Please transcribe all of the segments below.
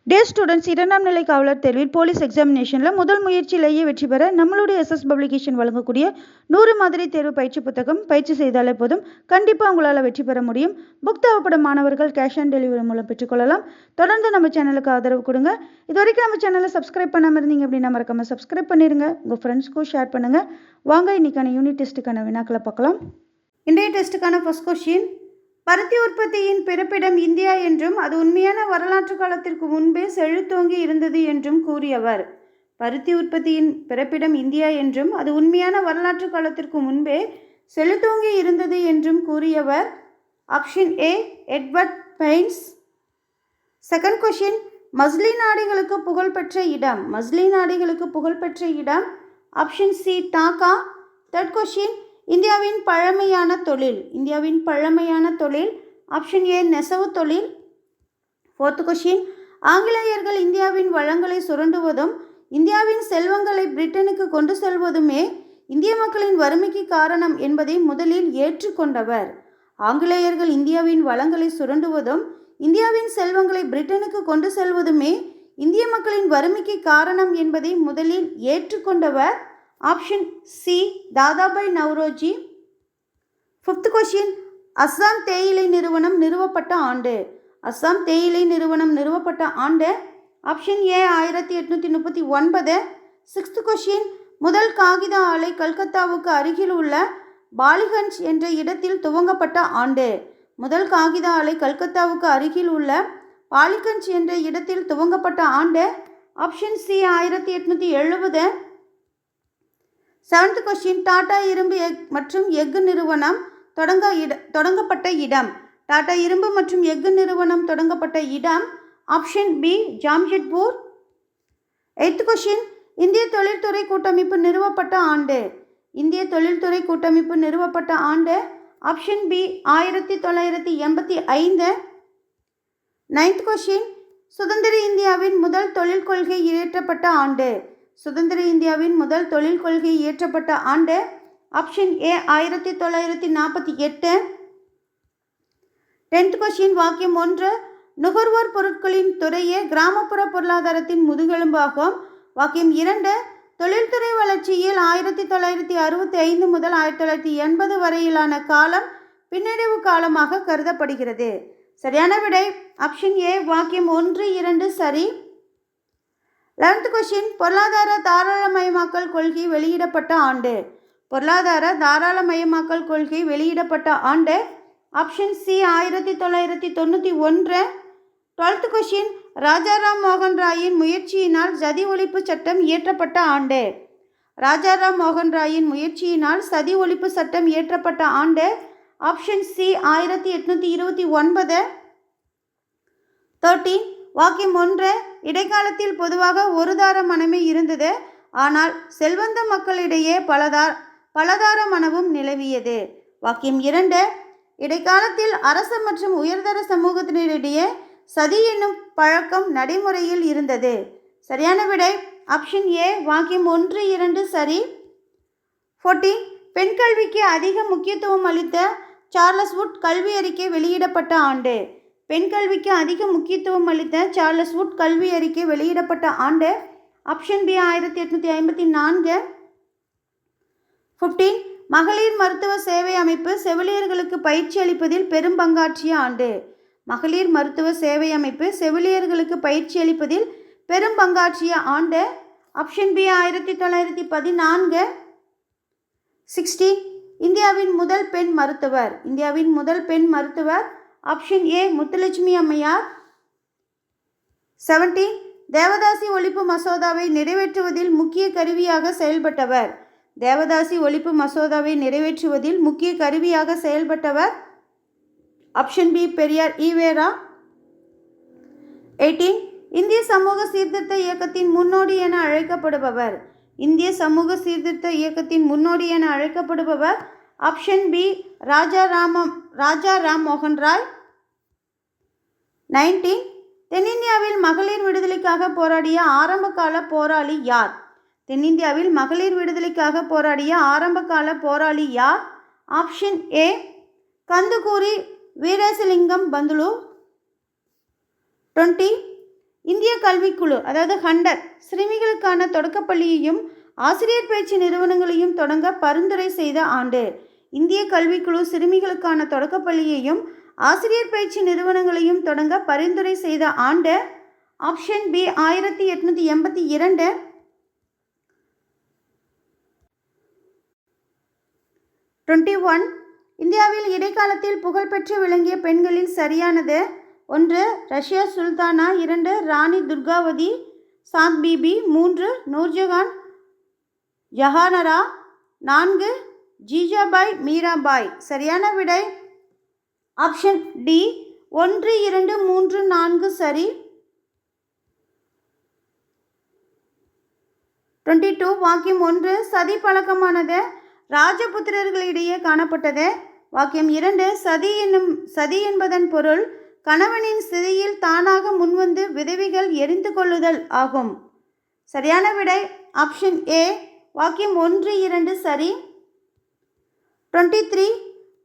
டே students, இரண்டாம் நிலை காவலர் தேர்வில் போலீஸ் எக்ஸாமினேஷனில் முதல் முயற்சியிலேயே வெற்றி பெற நம்மளுடைய எஸ்எஸ் பப்ளிகேஷன் வழங்கக்கூடிய 100 மாதிரி தேர்வு பயிற்சி புத்தகம் பயிற்சி செய்தாலே போதும், கண்டிப்பாக உங்களால் வெற்றி பெற முடியும். புக் தேவைப்படும் மாணவர்கள் கேஷ் ஆன் டெலிவரி மூலம் பெற்றுக்கொள்ளலாம். தொடர்ந்து நம்ம சேனலுக்கு ஆதரவு கொடுங்க. இது வரைக்கும் நம்ம சேனலை சப்ஸ்கிரைப் பண்ணாமல் இருந்தீங்க அப்படின்னா மறக்காம சப்ஸ்கிரைப் பண்ணிடுங்க. உங்கள் ஃப்ரெண்ட்ஸ்க்கும் ஷேர் பண்ணுங்கள். வாங்க இன்னைக்கான யூனிட் டெஸ்ட்டுக்கான வினாக்களை பார்க்கலாம். இன்றைய டெஸ்ட்டுக்கான ஃபர்ஸ்ட் கொஸ்டின், பருத்தி உற்பத்தியின் பிறப்பிடம் இந்தியா என்றும் அது உண்மையான வரலாற்று காலத்திற்கு முன்பே செழித்தோங்கி இருந்தது என்றும் கூறியவர். பருத்தி உற்பத்தியின் பிறப்பிடம் இந்தியா என்றும் அது உண்மையான வரலாற்று காலத்திற்கு முன்பே செழித்தோங்கி இருந்தது என்றும் கூறியவர். Option A, Edward Baines. Second question, muslin ஆடைகளுக்கு புகழ்பெற்ற இடம். மஸ்லின் ஆடைகளுக்கு புகழ்பெற்ற இடம். Option C, Dhaka. Third question, இந்தியாவின் பழமையான தொழில். இந்தியாவின் பழமையான தொழில். ஆப்ஷன் ஏ, நெசவு தொழில். ஃபோர்த் கொஸ்டின், ஆங்கிலேயர்கள் இந்தியாவின் வளங்களை சுரண்டுவதும் இந்தியாவின் செல்வங்களை பிரிட்டனுக்கு கொண்டு செல்வதுமே இந்திய மக்களின் வறுமைக்கு காரணம் என்பதை முதலில் ஏற்றுக்கொண்டவர். ஆங்கிலேயர்கள் இந்தியாவின் வளங்களை சுரண்டுவதும் இந்தியாவின் செல்வங்களை பிரிட்டனுக்கு கொண்டு செல்வதுமே இந்திய மக்களின் வறுமைக்கு காரணம் என்பதை முதலில் ஏற்றுக்கொண்டவர். Option C, Dadabhai Naoroji. Fifth question, Assam தேயிலை நிறுவனம் நிறுவப்பட்ட ஆண்டு. அஸ்ஸாம் தேயிலை நிறுவனம் நிறுவப்பட்ட ஆண்டு. Option A, 1839. சிக்ஸ்த் கொஸ்டின், முதல் காகித ஆலை கல்கத்தாவுக்கு அருகில் உள்ள பாலிகஞ்ச் என்ற இடத்தில் துவங்கப்பட்ட ஆண்டு. முதல் காகித ஆலை கல்கத்தாவுக்கு அருகில் உள்ள பாலிகஞ்ச் என்ற இடத்தில் துவங்கப்பட்ட ஆண்டு. Option C, 1870. Seventh question, Tata இரும்பு மற்றும் எஃகு நிறுவனம் தொடங்கப்பட்ட இடம். டாடா இரும்பு மற்றும் எஃகு நிறுவனம் தொடங்கப்பட்ட இடம். Option B, Jamshedpur. Eighth question, இந்திய தொழில்துறை கூட்டமைப்பு நிறுவப்பட்ட ஆண்டு. இந்திய தொழில்துறை கூட்டமைப்பு நிறுவப்பட்ட ஆண்டு. Option B, 1985. நைன்த் கொஸ்டின், சுதந்திர இந்தியாவின் முதல் தொழில் கொள்கை இயற்றப்பட்ட ஆண்டு. சுதந்திர இந்தியாவின் முதல் தொழில் கொள்கை இயற்றப்பட்ட ஆண்டு. Option A, 1948. டென்த் கொஸ்டின், வாக்கியம் 1, நுகர்வோர் பொருட்களின் துறையே கிராமப்புற பொருளாதாரத்தின் முதுகெலும்பாகும். வாக்கியம் 2, தொழில்துறை வளர்ச்சியில் 1965 முதல் 1980 வரையிலான காலம் பின்னடைவு காலமாக கருதப்படுகிறது. சரியான விடை ஆப்ஷன் ஏ, வாக்கியம் 1, 2 சரி. 11th கொஸ்டின், பொருளாதார தாராளமயமாக்கல் கொள்கை வெளியிடப்பட்ட ஆண்டு. பொருளாதார தாராளமயமாக்கல் கொள்கை வெளியிடப்பட்ட ஆண்டு. Option C, 1991. 12th question, Rajaram மோகன் ராயின் முயற்சியினால் சதி ஒழிப்பு சட்டம் இயற்றப்பட்ட ஆண்டு. ராஜாராம் மோகன் ராயின் முயற்சியினால் சதி ஒழிப்பு சட்டம் இயற்றப்பட்ட ஆண்டு. Option C, 1829. 13, வாக்கியம் 1, இடைக்காலத்தில் பொதுவாக ஒரு தார மனமே இருந்தது, ஆனால் செல்வந்த மக்களிடையே பலதார மனமும் நிலவியது. வாக்கியம் 2, இடைக்காலத்தில் அரச மற்றும் உயர்தர சமூகத்தினரிடையே சதி என்னும் பழக்கம் நடைமுறையில் இருந்தது. சரியான விடை ஆப்ஷன் ஏ, வாக்கியம் 1, 2 சரி. 14, பெண் கல்விக்கு அதிக முக்கியத்துவம் அளித்த சார்லஸ் வுட் கல்வி அறிக்கை வெளியிடப்பட்ட ஆண்டு. பெண் கல்விக்கு அதிக முக்கியத்துவம் அளித்த சார்லஸ் வுட் கல்வி அறிக்கை வெளியிடப்பட்ட ஆண்டு. Option B, 1854. 15, மகளிர் மருத்துவ சேவை அமைப்பு செவிலியர்களுக்கு பயிற்சி அளிப்பதில் பெரும் பங்காற்றிய ஆண்டு. மகளிர் மருத்துவ சேவை அமைப்பு செவிலியர்களுக்கு பயிற்சி அளிப்பதில் பெரும் பங்காற்றிய ஆண்டு. Option B, 1914. 16, இந்தியாவின் முதல் பெண் மருத்துவர். இந்தியாவின் முதல் பெண் மருத்துவர். ஆப்ஷன் ஏ, முத்துலட்சுமி அம்மையார். 17, தேவதாசி ஒழிப்பு மசோதாவை நிறைவேற்றுவதில் முக்கிய கருவியாக செயல்பட்டவர். தேவதாசி ஒழிப்பு மசோதாவை நிறைவேற்றுவதில் முக்கிய கருவியாக செயல்பட்டவர். Option B, Periyar EVR. 18, இந்திய சமூக சீர்திருத்த இயக்கத்தின் முன்னோடி என அழைக்கப்படுபவர். இந்திய சமூக சீர்திருத்த இயக்கத்தின் முன்னோடி என அழைக்கப்படுபவர். ஆப்ஷன் பி, ராஜா ராம் மோகன் ராய். 19, தென்னிந்தியாவில் மகளிர் விடுதலைக்காக போராடிய ஆரம்பகால போராளி யார்? தென்னிந்தியாவில் மகளிர் விடுதலைக்காக போராடிய ஆரம்பகால போராளி யார்? Option A, Kandukuri Veeresalingam Pantulu. 20, இந்திய கல்விக்குழு அதாவது ஹண்டர் சிறுமிகளுக்கான தொடக்கப்பள்ளியையும் ஆசிரியர் பயிற்சி நிறுவனங்களையும் தொடங்க பரிந்துரை செய்த ஆண்டு. இந்திய கல்விக்குழு சிறுமிகளுக்கான தொடக்கப்பள்ளியையும் ஆசிரியர் பயிற்சி நிறுவனங்களையும் தொடங்க பரிந்துரை செய்த ஆண்டு. Option B 1882. 21. இந்தியாவில் இடைக்காலத்தில் புகழ்பெற்று விளங்கிய பெண்களில் சரியானது. 1. ரஷ்யா சுல்தானா. 2. ராணி துர்காவதி சாந்த் பிபி. 3. நூர்ஜஹான் ஜஹானரா. 4. ஜிஜாபாய் மீராபாய். சரியான விடை ஆப்ஷன் டி 1, 2, 3, 4 சரி. 22. வாக்கியம் 1 சதி பழக்கமானது ராஜபுத்திரர்களிடையே காணப்பட்டது. வாக்கியம் 2 சதி என்பதன் பொருள் கணவனின் சிறையில் தானாக முன்வந்து விதவைகள் எரிந்து கொள்ளுதல் ஆகும். சரியான விடை ஆப்ஷன் ஏ வாக்கியம் 1, 2 சரி. 23.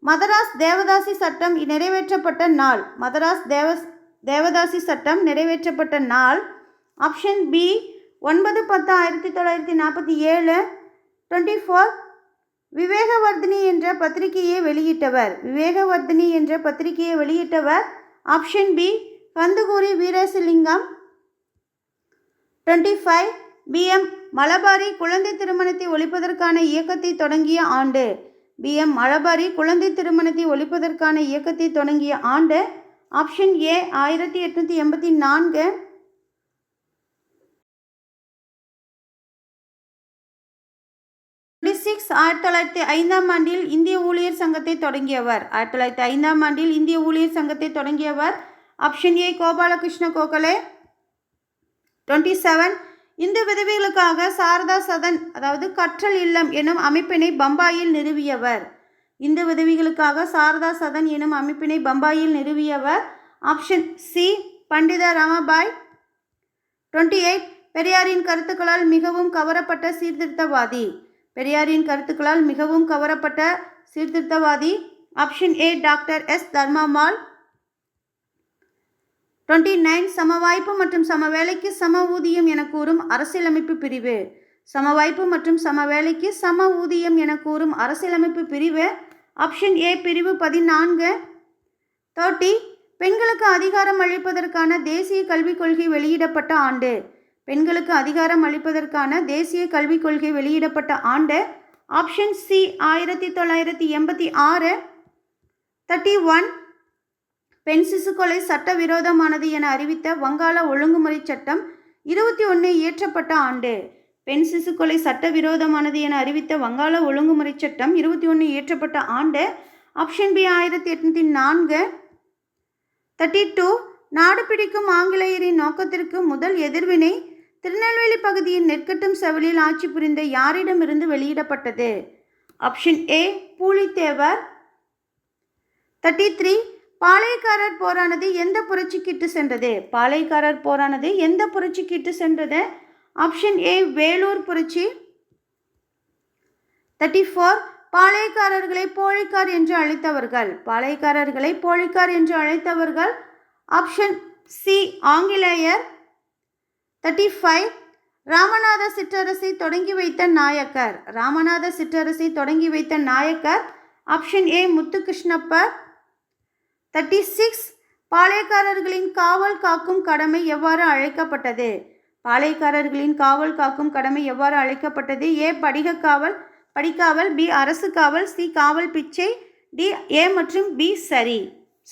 மதராஸ் தேவதாசி சட்டம் நிறைவேற்றப்பட்ட நாள். மதராஸ் தேவதாசி சட்டம் நிறைவேற்றப்பட்ட நாள். Option B 9/10/1947. 24. விவேகவர்தினி என்ற பத்திரிகையை வெளியிட்டவர். விவேகவர்தினி என்ற பத்திரிகையை வெளியிட்டவர். Option B Kandukuri Veeresalingam. 25. BM Malabari குழந்தை திருமணத்தை ஒழிப்பதற்கான இயக்கத்தை தொடங்கிய ஆண்டு. BM மலபாரி குழந்தை திருமணத்தை ஒழிப்பதற்கான இயக்கத்தை தொடங்கிய ஆண்டு. Option A 1884. 26. 1905 ஆண்டில் இந்திய ஊழியர் சங்கத்தை தொடங்கியவர். 1905 ஆண்டில் இந்திய ஊழியர் சங்கத்தை தொடங்கியவர். Option A Gopalakrishna Gokhale. 27. இந்து விதவைகளுக்காக சாரதா சதன் அதாவது கற்றல் இல்லம் எனும் அமைப்பினை பம்பாயில் நிறுவியவர். இந்து விதவைகளுக்காக சாரதா சதன் எனும் அமைப்பினை பம்பாயில் நிறுவியவர். ஆப்ஷன் சி பண்டித ராமபாய். 28. பெரியாரின் கருத்துக்களால் மிகவும் கவரப்பட்ட சீர்திருத்தவாதி. பெரியாரின் கருத்துக்களால் மிகவும் கவரப்பட்ட சீர்திருத்தவாதி. Option A doctor S Dharmambal. 29. சமவாய்ப்பு மற்றும் சமவேலைக்கு சம ஊதியம் என கூறும் அரசியலமைப்பு பிரிவு. சமவாய்ப்பு மற்றும் சமவேலைக்கு சம ஊதியம் என கூறும் அரசியலமைப்பு பிரிவு. ஆப்ஷன் ஏ பிரிவு 14. 30. பெண்களுக்கு அதிகாரம் அளிப்பதற்கான தேசிய கல்விக் கொள்கை வெளியிடப்பட்ட ஆண்டு. பெண்களுக்கு அதிகாரம் அளிப்பதற்கான தேசிய கல்விக் கொள்கை வெளியிடப்பட்ட ஆண்டு. Option C 1986. 31. பெண் சிசு கொலை சட்டவிரோதமானது என அறிவித்த வங்காள ஒழுங்குமுறை சட்டம் 21 இயற்றப்பட்ட ஆண்டு. பெண் சிசு கொலை சட்டவிரோதமானது என அறிவித்த வங்காள ஒழுங்குமுறை சட்டம் 21 இயற்றப்பட்ட ஆண்டு. Option B 1804. 32. நாடு பிடிக்கும் ஆங்கிலேயரின் நோக்கத்திற்கு முதல் எதிர்வினை திருநெல்வேலி பகுதியின் நெற்கட்டும் செவலில் ஆட்சி புரிந்த யாரிடமிருந்து வெளியிடப்பட்டது. Option A Pulithevar. 33. பாளையக்காரர் போரானது எந்த புரட்சிக்கு இட்டு சென்றது. பாளையக்காரர் போரானது எந்த புரட்சிக்கு இட்டு சென்றது. ஆப்ஷன் ஏ வேலூர் புரட்சி. 34. பாளையக்காரர்களை போழிக்கார் என்று அழைத்தவர்கள். பாளையக்காரர்களை போழிக்கார் என்று அழைத்தவர்கள். ஆப்ஷன் சி ஆங்கிலேயர். 35. ராமநாத சிற்றரசை தொடங்கி வைத்த நாயக்கர். ராமநாத சிற்றரசை தொடங்கி வைத்த நாயக்கர். Option A முத்துகிருஷ்ணப்பர். 36. பாளையக்காரர்களின் காவல் காக்கும் கடமை எவ்வாறு அழைக்கப்பட்டது. பாளையக்காரர்களின் காவல் காக்கும் கடமை எவ்வாறு அழைக்கப்பட்டது. ஏ படிக்காவல். பி அரசு காவல். சி காவல் பிச்சை. டி ஏ மற்றும் பி சரி.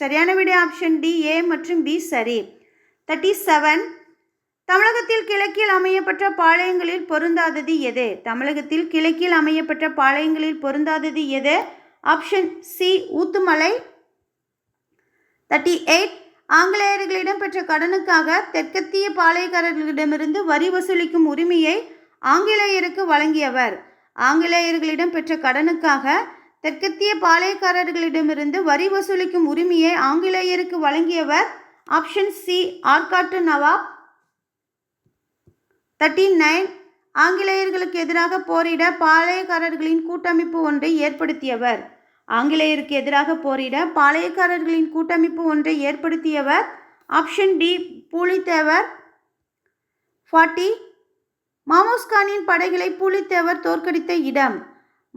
சரியான விடை ஆப்ஷன் டி ஏ மற்றும் பி சரி. 37. தமிழகத்தில் கிழக்கில் அமையப்பட்ட பாளையங்களில் பொருந்தாதது எது. தமிழகத்தில் கிழக்கில் அமையப்பட்ட பாளையங்களில் பொருந்தாதது எது. Option C Oothumalai. 38. ஆங்கிலேயர்களிடம் பெற்ற கடனுக்காக தெற்கத்திய பாளையக்காரர்களிடமிருந்து வரி வசூலிக்கும் உரிமையை ஆங்கிலேயருக்கு வழங்கியவர். ஆங்கிலேயர்களிடம் பெற்ற கடனுக்காக தெற்கத்திய பாளையக்காரர்களிடமிருந்து வரி வசூலிக்கும் உரிமையை ஆங்கிலேயருக்கு வழங்கியவர். ஆப்ஷன் சி ஆற்காட்டு நவாப். 39. ஆங்கிலேயர்களுக்கு எதிராக போரிட பாளையக்காரர்களின் கூட்டமைப்பு ஒன்றை ஏற்படுத்தியவர். ஆங்கிலேயருக்கு எதிராக போரிட பாளையக்காரர்களின் கூட்டமைப்பு ஒன்றை ஏற்படுத்தியவர். Option D Pulithevar. 40. மாமோஸ்கானின் படைகளை பூலித்தேவர் தோற்கடித்த இடம்.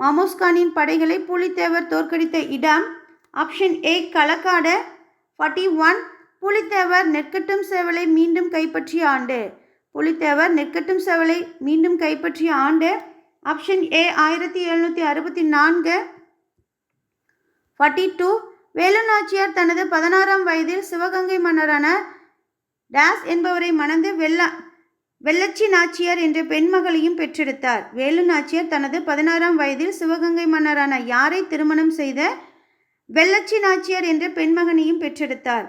மாமோஸ்கானின் படைகளை பூலித்தேவர் தோற்கடித்த இடம். Option A Kalakkad. 41. பூலித்தேவர் நெற்கட்டும் சேவலை மீண்டும் கைப்பற்றிய ஆண்டு. பூலித்தேவர் நெற்கட்டும் சேவலை மீண்டும் கைப்பற்றிய ஆண்டு. Option A 1764. 42. வேலு நாச்சியார் தனது 16ஆம் வயதில் சிவகங்கை மன்னரான டேஸ் என்பவரை மணந்து வெள்ளச்சி நாச்சியார் என்ற பெண்மகளையும் பெற்றெடுத்தார். வேலு நாச்சியார் தனது 16ஆம் வயதில் சிவகங்கை மன்னரான யாரை திருமணம் செய்த வெள்ளச்சி நாச்சியார் என்ற பெண்மகனையும் பெற்றெடுத்தார்.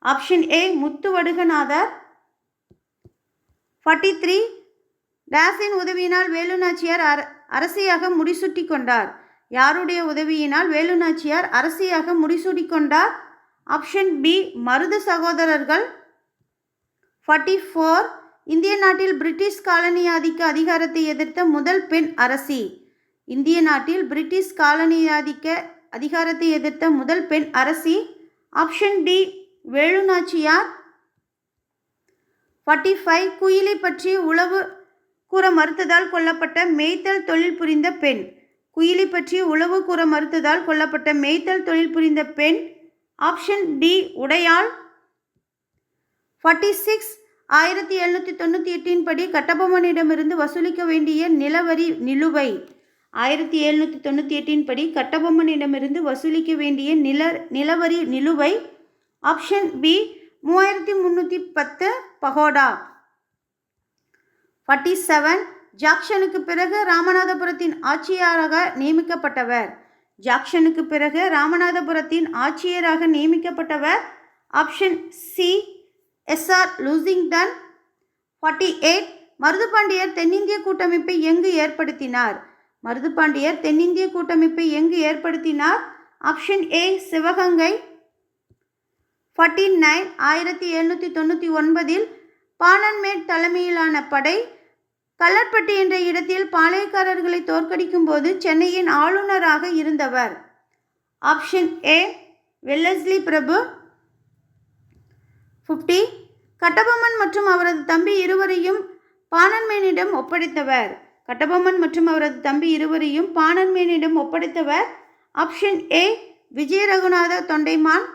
Option A Muthuvaduganathar. 43. டேஸின் உதவியினால் வேலு நாச்சியார் அரசியாக முடிசூட்டி கொண்டார். யாருடைய உதவியினால் வேலு நாச்சியார் அரசியாக முடிசூட்டி கொண்டார்? ஆப்ஷன் பி மருது சகோதரர்கள். 44. இந்திய நாட்டில் பிரிட்டிஷ் காலனியாதிக்க அதிகாரத்தை எதிர்த்த முதல் பெண் அரசி. இந்திய நாட்டில் பிரிட்டிஷ் காலனியாதிக்க அதிகாரத்தை எதிர்த்த முதல் பெண் அரசி. Option D Velu Nachiyar. 45. குயிலை பற்றி உளவு கூற மறுத்ததால் கொல்லப்பட்ட மேய்த்தல் தொழில் புரிந்த பெண். குயிலை பற்றி உளவு கூற மறுத்ததால் கொல்லப்பட்ட மேய்த்தல் தொழில் புரிந்த பெண். ஆப்ஷன் டி உடையாள். 46. 1798 படி கட்டபொம்மனிடமிருந்து வசூலிக்க வேண்டிய நிலவரி நிலுவை. 1798 படி கட்டபொம்மனிடமிருந்து வசூலிக்க வேண்டிய நிலவரி நிலுவை. Option B 3310 pakoda. 47. ஜாக்சனுக்கு பிறகு ராமநாதபுரத்தின் ஆட்சியராக நியமிக்கப்பட்டவர். ஜாக்சனுக்கு பிறகு ராமநாதபுரத்தின் ஆட்சியராக நியமிக்கப்பட்டவர். Option C SR Lushington. 48. Marudhupandiyar தென்னிந்திய கூட்டமைப்பை எங்கு ஏற்படுத்தினார்? மருதுபாண்டியர் தென்னிந்திய கூட்டமைப்பை எங்கு ஏற்படுத்தினார்? Option A Sivaganga. 49. 1799 பாணன்மேட் தலைமையிலான படை கல்லற்பட்டி என்ற இடத்தில் பாளையக்காரர்களை தோற்கடிக்கும் போது சென்னையின் ஆளுநராக இருந்தவர். ஆப்ஷன் ஏ வெல்லஸ்லி பிரபு. 50. கட்டபொம்மன் மற்றும் அவரது தம்பி இருவரையும் பாணன்மேனிடம் ஒப்படைத்தவர். கட்டபொம்மன் மற்றும் அவரது தம்பி இருவரையும் பாணன்மேனிடம் ஒப்படைத்தவர். Option A Vijaya Raghunatha Thondaiman.